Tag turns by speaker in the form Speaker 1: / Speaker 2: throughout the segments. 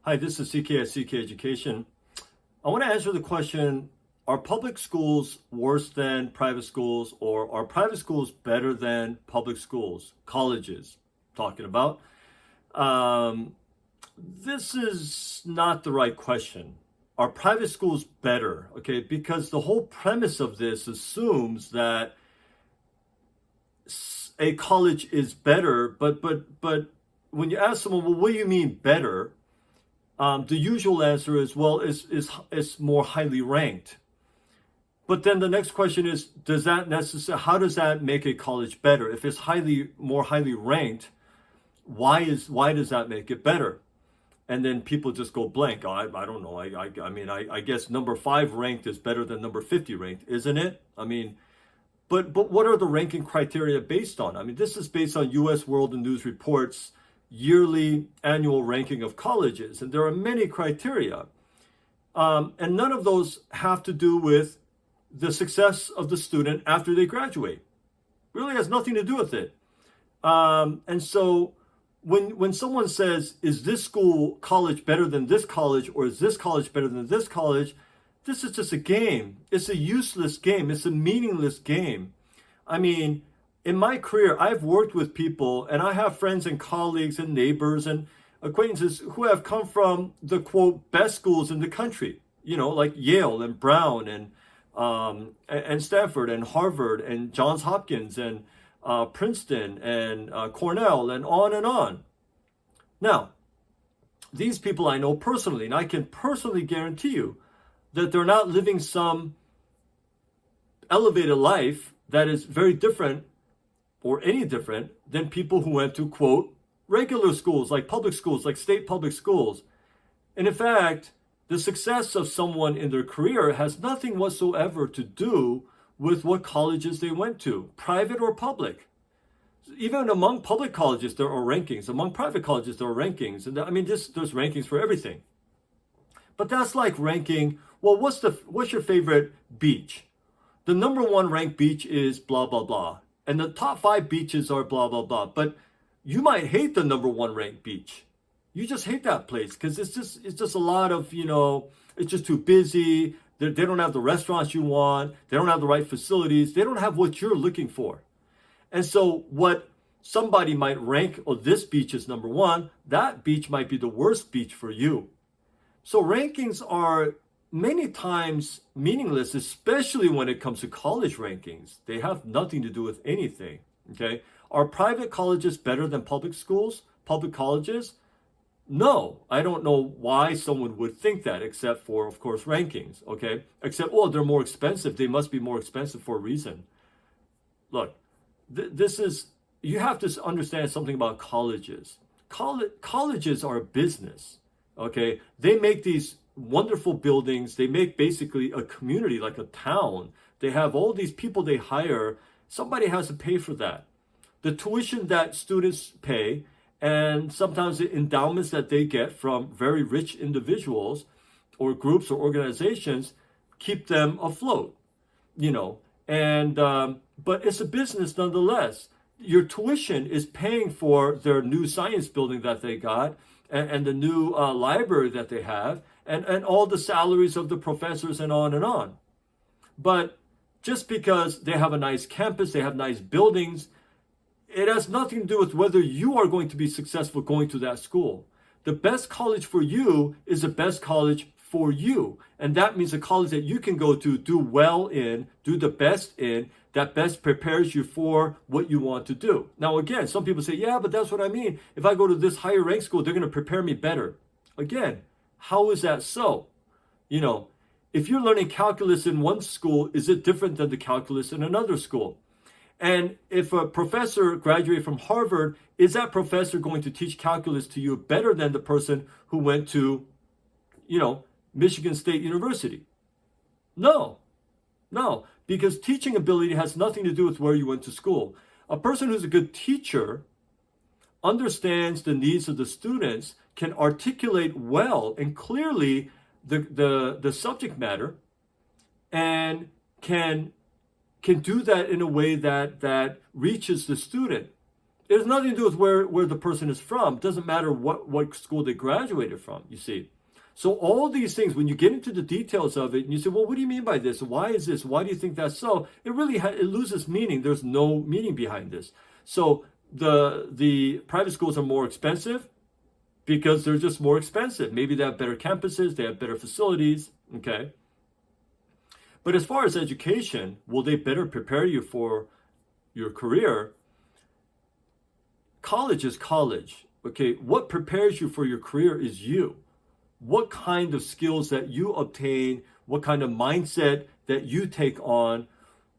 Speaker 1: Hi, this is CK at CK Education. I want to answer the question, are public schools worse than private schools, or are private schools better than public schools? Colleges, talking about. Um, this is not the right question. Are private schools better? Okay, because the whole premise of this assumes that a college is better, but when you ask someone, well, what do you mean better? The usual answer is, well, it's more highly ranked. But then the next question is, does that necessarily, how does that make a college better? If it's more highly ranked, why does that make it better? And then people just go blank. I don't know. I guess number 5 ranked is better than number 50 ranked, isn't it? But what are the ranking criteria based on? This is based on U.S. World and News Report's yearly annual ranking of colleges, and there are many criteria, and none of those have to do with the success of the student after they graduate. Really has nothing to do with it. And so when someone says, is this college better than this college, or is this college better than this college, this is just a game. It's a useless game. It's a meaningless game. In my career, I've worked with people, and I have friends and colleagues and neighbors and acquaintances who have come from the quote best schools in the country, like Yale and Brown and Stanford and Harvard and Johns Hopkins and Princeton and Cornell and on and on. Now, these people I know personally, and I can personally guarantee you that they're not living some elevated life that is very different or any different than people who went to, quote, regular schools, like public schools, like state public schools. And in fact, the success of someone in their career has nothing whatsoever to do with what colleges they went to, private or public. Even among public colleges, there are rankings. Among private colleges, there are rankings. And there's rankings for everything. But that's like ranking, well, what's your favorite beach? The number 1 ranked beach is blah, blah, blah. And the top 5 beaches are blah, blah, blah. But you might hate the number 1 ranked beach. You just hate that place because it's just a lot of, it's just too busy. They don't have the restaurants you want. They don't have the right facilities. They don't have what you're looking for. And so what somebody might rank, oh, this beach is number 1, that beach might be the worst beach for you. So rankings are many times meaningless, especially when it comes to college rankings. They have nothing to do with anything, okay? Are private colleges better than public schools, public colleges? No, I don't know why someone would think that, except for, of course, rankings, okay? Except, oh, they're more expensive. They must be more expensive for a reason. Look, you have to understand something about colleges. Colleges are a business, okay? They make these wonderful buildings. They make basically a community, like a town. They have all these people they hire. Somebody has to pay for that. The tuition that students pay, and sometimes the endowments that they get from very rich individuals or groups or organizations, keep them afloat, but it's a business nonetheless. Your tuition is paying for their new science building that they got, and the new library that they have, and all the salaries of the professors and on and on. But just because they have a nice campus, they have nice buildings, it has nothing to do with whether you are going to be successful going to that school. The best college for you is the best college for you. And that means a college that you can go to, do well in, do the best in, that best prepares you for what you want to do. Now, again, some people say, yeah, but that's what I mean. If I go to this higher ranked school, they're going to prepare me better. Again, how is that so? If you're learning calculus in one school, is it different than the calculus in another school? And if a professor graduated from Harvard, is that professor going to teach calculus to you better than the person who went to, Michigan State University? No, because teaching ability has nothing to do with where you went to school. A person who's a good teacher understands the needs of the students, can articulate well and clearly the subject matter, and can do that in a way that reaches the student. It has nothing to do with where the person is from. It doesn't matter what school they graduated from, you see. So all these things, when you get into the details of it, and you say, well, what do you mean by this? Why is this? Why do you think that's so? It really it loses meaning. There's no meaning behind this. So the private schools are more expensive because they're just more expensive. Maybe they have better campuses, they have better facilities, okay? But as far as education, will they better prepare you for your career? College is college, okay? What prepares you for your career is you. What kind of skills that you obtain, what kind of mindset that you take on,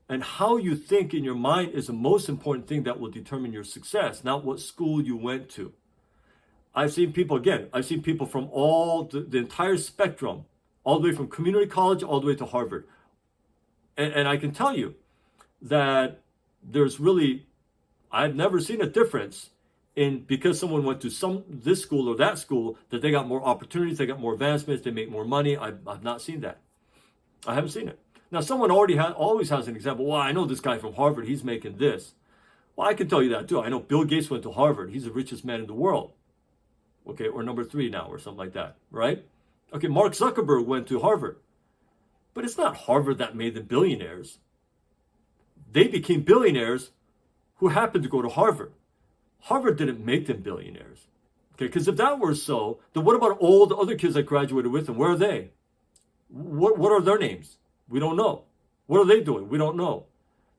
Speaker 1: and how you think in your mind is the most important thing that will determine your success, not what school you went to. I've seen people from all the entire spectrum, all the way from community college all the way to Harvard. And I can tell you that there's really, I've never seen a difference in because someone went to this school or that school that they got more opportunities, they got more advancements, they make more money. I've not seen that. I haven't seen it. Now, someone always has an example. Well, I know this guy from Harvard, he's making this. Well, I can tell you that too. I know Bill Gates went to Harvard. He's the richest man in the world. Okay, or number 3 now or something like that, right? Okay, Mark Zuckerberg went to Harvard. But it's not Harvard that made them billionaires. They became billionaires who happened to go to Harvard. Harvard didn't make them billionaires. Okay, because if that were so, then what about all the other kids that graduated with them? Where are they? What are their names? We don't know. What are they doing? We don't know.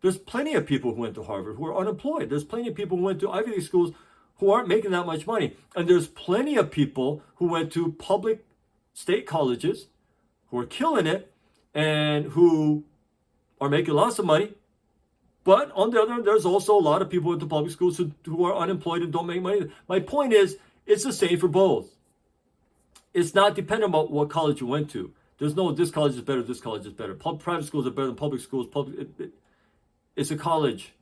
Speaker 1: There's plenty of people who went to Harvard who are unemployed. There's plenty of people who went to Ivy League schools who aren't making that much money. And there's plenty of people who went to public state colleges who are killing it and who are making lots of money. But on the other hand, there's also a lot of people into public schools who are unemployed and don't make money. My point is, it's the same for both. It's not dependent on what college you went to. There's no, this college is better, this college is better. Private schools are better than public schools. It's a college.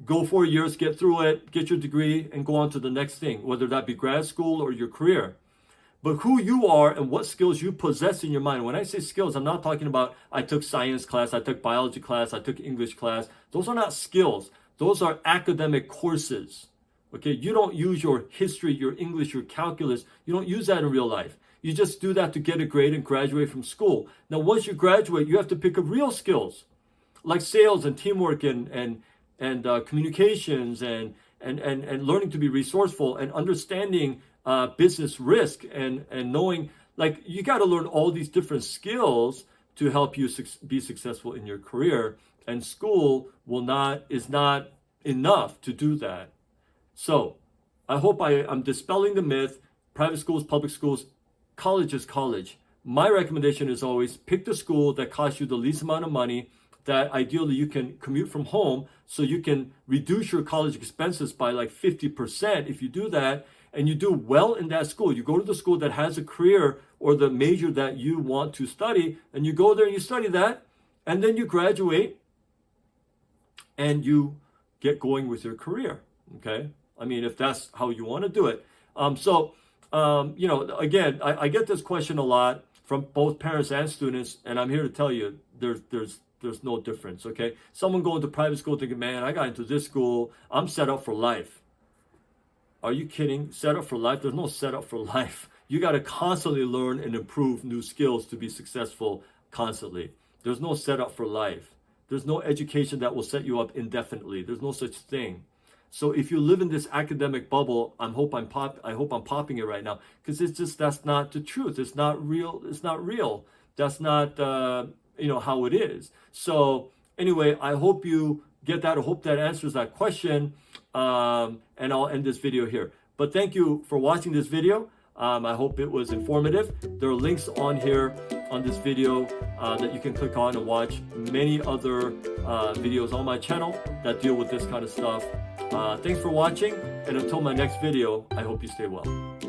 Speaker 1: Go 4 years, get through it, get your degree, and go on to the next thing, whether that be grad school or your career. But who you are and what skills you possess in your mind. When I say skills, I'm not talking about I took science class, I took biology class, I took English class. Those are not skills. Those are academic courses. Okay, you don't use your history, your English, your calculus. You don't use that in real life. You just do that to get a grade and graduate from school. Now, once you graduate, you have to pick up real skills like sales and teamwork and communications and learning to be resourceful and understanding business risk and knowing, like, you got to learn all these different skills to help you be successful in your career. And school is not enough to do that. So I hope I'm dispelling the myth. Private schools, public schools, college is college. My recommendation is always pick the school that costs you the least amount of money, that ideally you can commute from home so you can reduce your college expenses by like 50% if you do that, and you do well in that school. You go to the school that has a career or the major that you want to study, and you go there and you study that, and then you graduate and you get going with your career, okay? I mean, if that's how you want to do it. Again, I get this question a lot from both parents and students, and I'm here to tell you there's no difference, okay? Someone going to private school thinking, man, I got into this school, I'm set up for life. Are you kidding? Set up for life? There's no set up for life. You got to constantly learn and improve new skills to be successful constantly. There's no set up for life. There's no education that will set you up indefinitely. There's no such thing. So if you live in this academic bubble, I hope I'm popping it right now, because that's not the truth. It's not real. It's not real. That's not how it is. So anyway, I hope you get that. I hope that answers that question. And I'll end this video here. But thank you for watching this video. I hope it was informative. There are links on here on this video that you can click on and watch many other videos on my channel that deal with this kind of stuff. Thanks for watching, and until my next video, I hope you stay well.